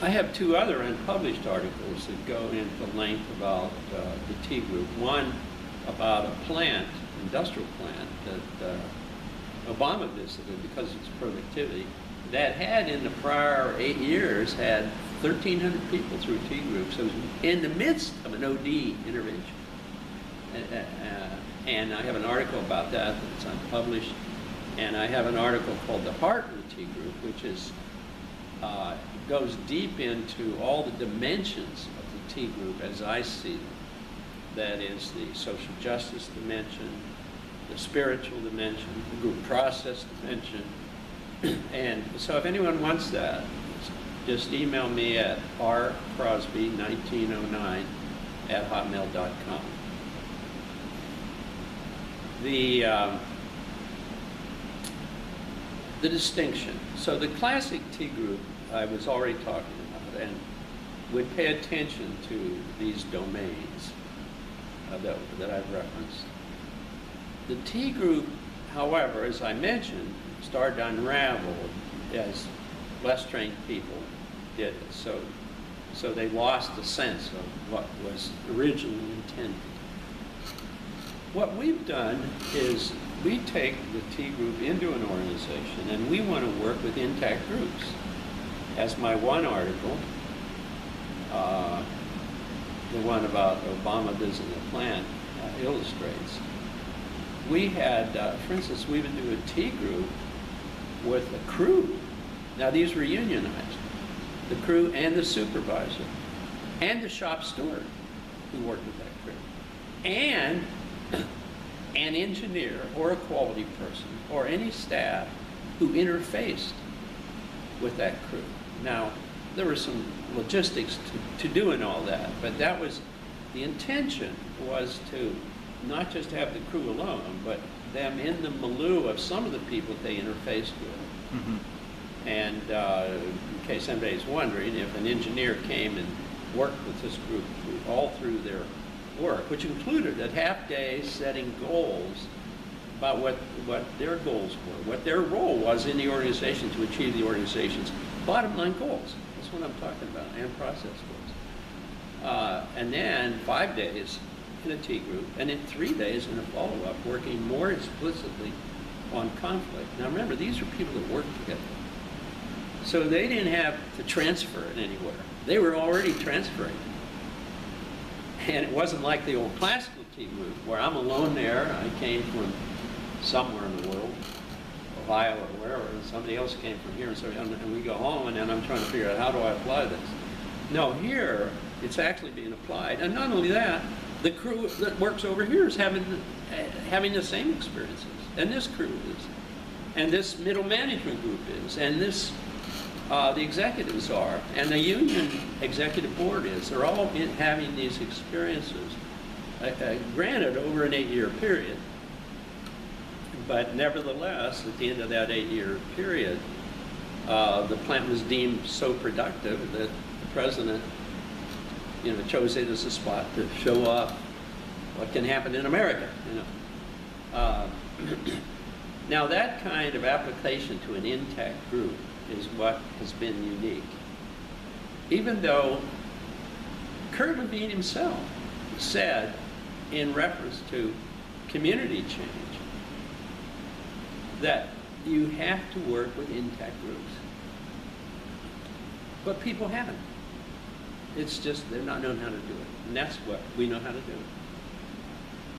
I have two other unpublished articles that go into length about the T group. One about a plant, industrial plant, that Obama visited because of its productivity, that had in the prior 8 years had 1,300 people through T groups. So it was in the midst of an OD intervention. And I have an article about that that's unpublished. And I have an article called The Heart of the T group, which is goes deep into all the dimensions of the T group as I see them. That is the social justice dimension, the spiritual dimension, the group process dimension. And so if anyone wants that, just email me at rcrosby1909@hotmail.com. The distinction. So the classic T group I was already talking about and would pay attention to these domains that I've referenced. The T group, however, as I mentioned, started to unravel as less trained people did it. So they lost the sense of what was originally intended. What we've done is we take the T group into an organization and we want to work with intact groups. As my one article, the one about Obama visiting the plant, illustrates. We had, for instance, we would do a T group with a crew. Now these were unionized. The crew and the supervisor and the shop steward who worked with that crew. And an engineer or a quality person or any staff who interfaced with that crew. Now, there were some logistics to doing all that, but that was, the intention was to not just have the crew alone, but them in the milieu of some of the people they interfaced with. Mm-hmm. And in case anybody's wondering, if an engineer came and worked with this group all through their work, which included at half days setting goals about what their goals were, what their role was in the organization to achieve the organization's bottom line goals. That's what I'm talking about, and process goals. And then 5 days in a T group, and then 3 days in a follow-up, working more explicitly on conflict. Now remember, these are people that work together. So they didn't have to transfer it anywhere. They were already transferring it. And it wasn't like the old classical T group where I'm alone there. I came from somewhere in the world, Ohio or wherever, and somebody else came from here, and we go home, and then I'm trying to figure out how do I apply this. No, here it's actually being applied, and not only that, the crew that works over here is having the same experiences, and this crew is, and this middle management group is, and this the executives are, and the union executive board is. They're all having these experiences, granted over an 8-year period. But nevertheless, at the end of that 8-year period, the plant was deemed so productive that the president, chose it as a spot to show off what can happen in America. Now that kind of application to an intact group is what has been unique. Even though Kurt Levine himself said, in reference to community change, that you have to work with intact groups. But people haven't. It's just they're not known how to do it. And that's what we know how to do.